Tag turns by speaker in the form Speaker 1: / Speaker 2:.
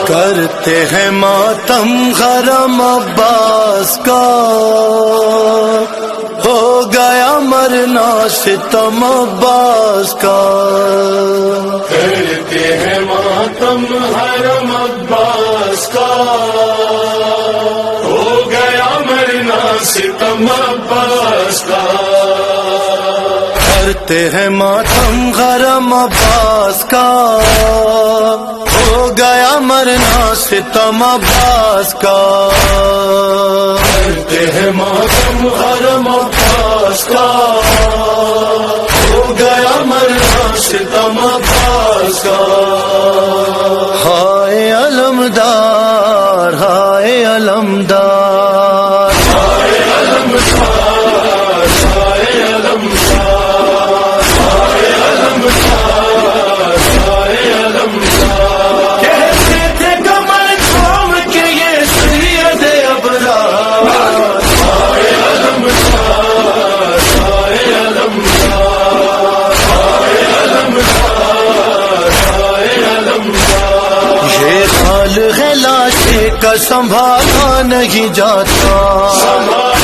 Speaker 1: کرتے ہیں ماتم حرم عباس کا، ہو گیا مرنا ستم عباس کا۔
Speaker 2: کرتے ہیں ماتم حرم عباس کا، ہو گیا مرنا ستم عباس کا۔
Speaker 1: کرتے ہیں ماتم حرم عباس کا، ہو گیا مرنا ستم عباس کا۔
Speaker 2: کرتے ہیں ماتم حرم عباس کا، ہو گیا مرنا ستم عباس کا۔
Speaker 1: ہائے علمدار، ہائے علمدار،
Speaker 2: ہائے علمدار، ہائے علمدار، ہائے علمدار، ہائے علمدار۔
Speaker 1: کہتے تھے کمر تھام کے یہ سید ابرار،
Speaker 2: ہائے علمدار، ہائے علمدار، ہائے علمدار، ہائے علمدار۔
Speaker 1: یہ حال ہے لاشے کا سنبھالا نہیں جاتا،
Speaker 2: سنبھالا